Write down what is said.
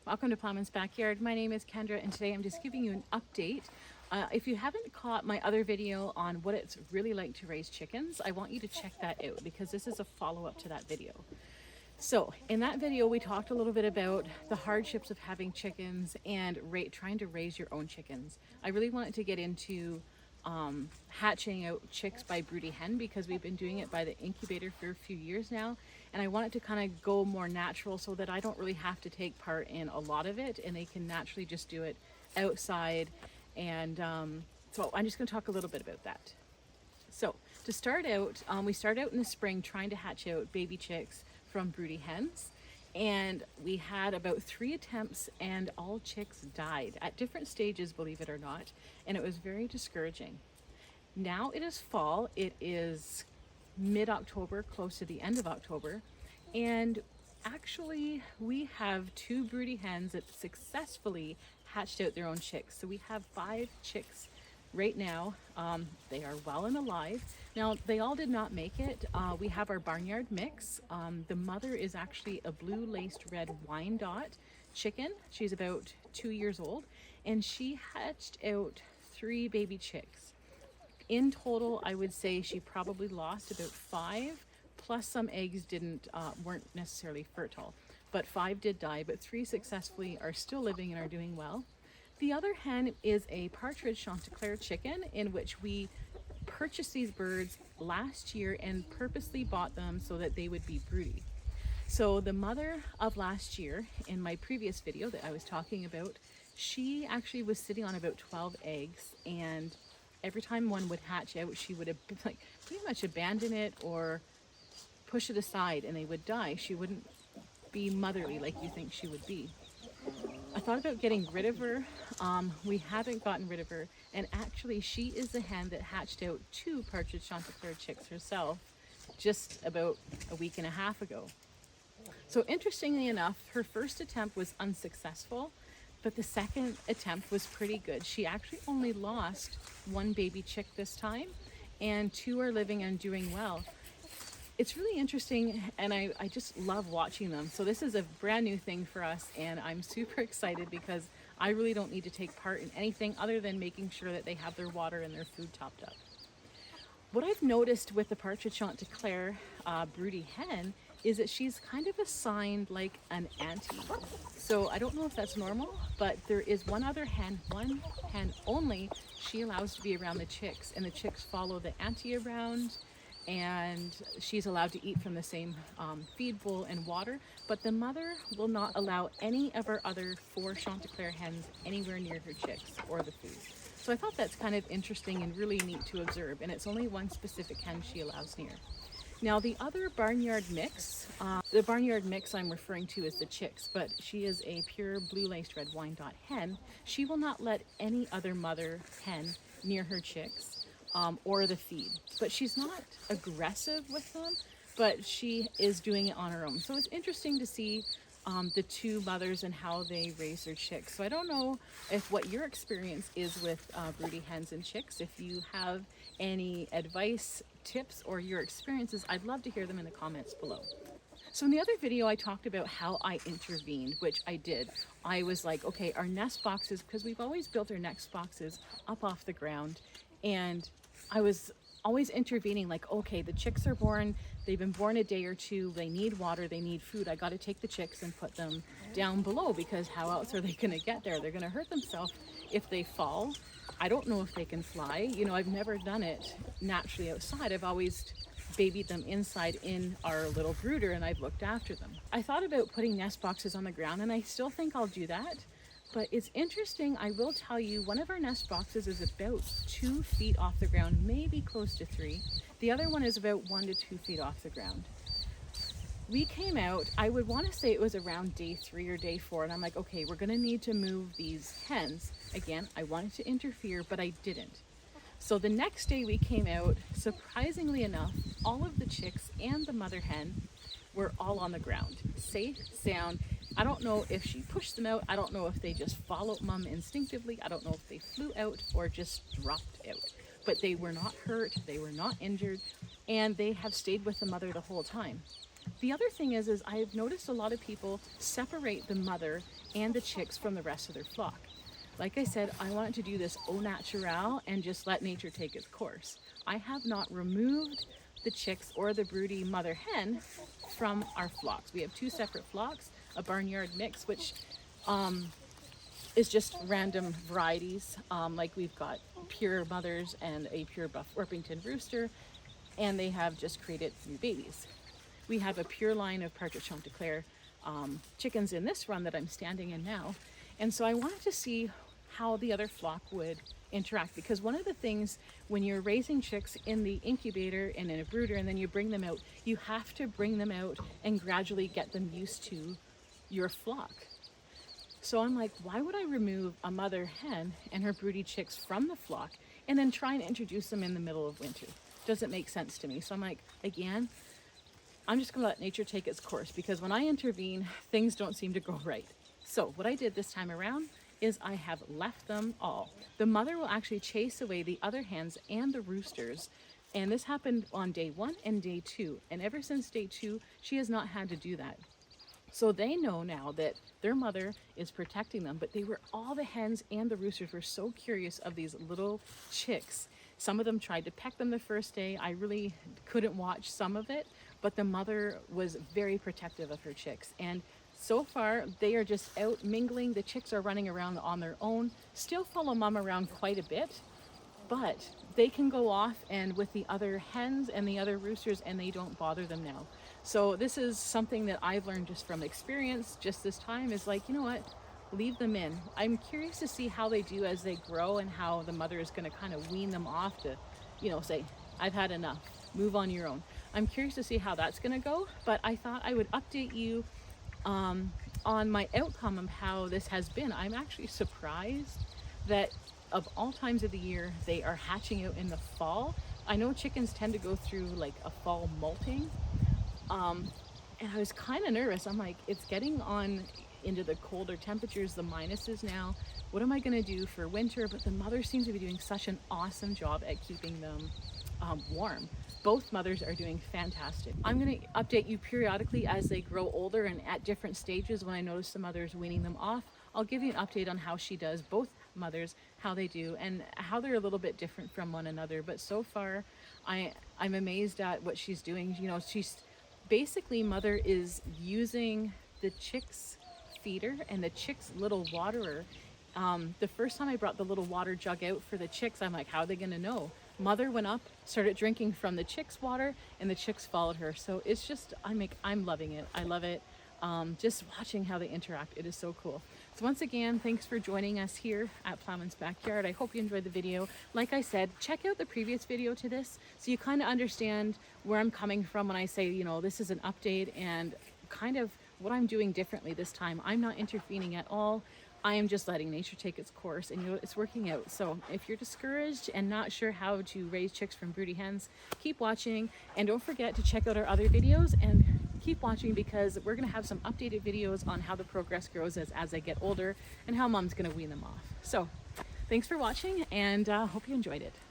Welcome to Plowman's Backyard. My name is Kendra and today I'm just giving you an update. If you haven't caught my other video on what it's really like to raise chickens, I want you to check that out because this is a follow-up to that video. So in that video we talked a little bit about the hardships of having chickens and trying to raise your own chickens. I really wanted to get into hatching out chicks by Broody Hen because we've been doing it by the incubator for a few years now, and I wanted to kind of go more natural so that I don't really have to take part in a lot of it and they can naturally just do it outside. And so I'm just going to talk a little bit about that. So to start out, we started out in the spring trying to hatch out baby chicks from Broody Hens, and we had about 3 attempts and all chicks died at different stages, believe it or not, and it was very discouraging. Now it is fall, it is mid-October, close to the end of October, and actually we have 2 Broody Hens that successfully hatched out their own chicks. So we have 5 chicks right now. They are well and alive. Now they all did not make it. We have our barnyard mix. The mother is actually a blue laced red Wyandotte chicken. She's about 2 years old and she hatched out 3 baby chicks. In total, I would say she probably lost about 5, plus some eggs weren't necessarily fertile, but 5 did die, but 3 successfully are still living and are doing well. The other hen is a partridge Chanticleer chicken, in which we purchased these birds last year and purposely bought them so that they would be broody. So the mother of last year, in my previous video that I was talking about, she actually was sitting on about 12 eggs, and every time one would hatch out, she would have pretty much abandon it or push it aside and they would die. She wouldn't be motherly like you think she would be. I thought about getting rid of her. We haven't gotten rid of her, and actually she is the hen that hatched out 2 partridge Chanticleer chicks herself just about a week and a half ago. So interestingly enough, her first attempt was unsuccessful, but the second attempt was pretty good. She actually only lost 1 baby chick this time, and 2 are living and doing well. It's really interesting, and I just love watching them. So this is a brand new thing for us, and I'm super excited because I really don't need to take part in anything other than making sure that they have their water and their food topped up. What I've noticed with the partridge Chanticleer Broody Hen is that she's kind of assigned like an auntie. So I don't know if that's normal, but there is one hen only she allows to be around the chicks, and the chicks follow the auntie around, and she's allowed to eat from the same feed bowl and water, but the mother will not allow any of our other 4 Chanticleer hens anywhere near her chicks or the food. So I thought that's kind of interesting and really neat to observe, and it's only one specific hen she allows near. Now the other barnyard mix, the barnyard mix I'm referring to is the chicks, but she is a pure blue laced red Wyandotte hen. She will not let any other mother hen near her chicks or the feed, but she's not aggressive with them, but she is doing it on her own. So it's interesting to see the 2 mothers and how they raise their chicks. So I don't know if what your experience is with broody hens and chicks. If you have any advice, tips, or your experiences, I'd love to hear them in the comments below. So in the other video, I talked about how I intervened, which I did. I was like, okay, our nest boxes, because we've always built our nest boxes up off the ground, and I was always intervening, like, okay, the chicks are born, they've been born a day or 2, they need water, they need food, I got to take the chicks and put them down below, because how else are they going to get there? They're going to hurt themselves if they fall. I don't know if they can fly. You know, I've never done it naturally outside. I've always babied them inside in our little brooder, and I've looked after them. I thought about putting nest boxes on the ground, and I still think I'll do that. But it's interesting, I will tell you, one of our nest boxes is about 2 feet off the ground, maybe close to 3. The other one is about 1 to 2 feet off the ground. We came out, I would want to say it was around day 3 or day 4, and I'm like, okay, we're going to need to move these hens. Again, I wanted to interfere, but I didn't. So the next day we came out, surprisingly enough, all of the chicks and the mother hen were all on the ground, safe, sound. I don't know if she pushed them out. I don't know if they just followed mom instinctively. I don't know if they flew out or just dropped out. But they were not hurt, they were not injured, and they have stayed with the mother the whole time. The other thing is I've noticed a lot of people separate the mother and the chicks from the rest of their flock. Like I said, I wanted to do this au naturel and just let nature take its course. I have not removed the chicks or the broody mother hen from our flocks. We have two separate flocks, a barnyard mix, which is just random varieties. Like we've got pure mothers and a pure buff Orpington rooster, and they have just created new babies. We have a pure line of partridge Chanticleer chickens in this run that I'm standing in now. And so I wanted to see how the other flock would interact, because one of the things when you're raising chicks in the incubator and in a brooder and then you bring them out, you have to bring them out and gradually get them used to your flock. So I'm like, why would I remove a mother hen and her broody chicks from the flock and then try and introduce them in the middle of winter? Doesn't make sense to me. So I'm like, again, I'm just gonna let nature take its course, because when I intervene, things don't seem to go right. So what I did this time around is I have left them all. The mother will actually chase away the other hens and the roosters. And this happened on day 1 and day 2. And ever since day 2, she has not had to do that. So they know now that their mother is protecting them, but all the hens and the roosters were so curious of these little chicks. Some of them tried to peck them the first day. I really couldn't watch some of it, but the mother was very protective of her chicks. And so far, they are just out mingling. The chicks are running around on their own, still follow mom around quite a bit, but they can go off and with the other hens and the other roosters, and they don't bother them now. So this is something that I've learned just from experience just this time, is like, you know what, leave them in. I'm curious to see how they do as they grow and how the mother is going to kind of wean them off to, you know, say, I've had enough, move on your own. I'm curious to see how that's going to go, but I thought I would update you on my outcome of how this has been. I'm actually surprised that of all times of the year, they are hatching out in the fall. I know chickens tend to go through like a fall molting. And I was kind of nervous. I'm like, it's getting on into the colder temperatures, the minuses now. What am I going to do for winter? But the mother seems to be doing such an awesome job at keeping them warm. Both mothers are doing fantastic. I'm going to update you periodically as they grow older and at different stages. When I notice the mother's weaning them off, I'll give you an update on how she does, both mothers, how they do, and how they're a little bit different from one another. But so far, I'm amazed at what she's doing. You know, she's basically, mother is using the chicks' feeder and the chicks' little waterer. The first time I brought the little water jug out for the chicks, I'm like, how are they going to know? Mother went up, started drinking from the chicks' water, and the chicks followed her. So it's just, I'm loving it. I love it. Just watching how they interact. It is so cool. So once again, thanks for joining us here at Plowman's Backyard. I hope you enjoyed the video. Like I said, check out the previous video to this so you kind of understand where I'm coming from when I say, you know, this is an update and kind of what I'm doing differently this time. I'm not intervening at all. I am just letting nature take its course, and you know, it's working out. So if you're discouraged and not sure how to raise chicks from broody hens, keep watching, and don't forget to check out our other videos and keep watching, because we're going to have some updated videos on how the progress grows as they get older and how mom's going to wean them off. So thanks for watching, and hope you enjoyed it.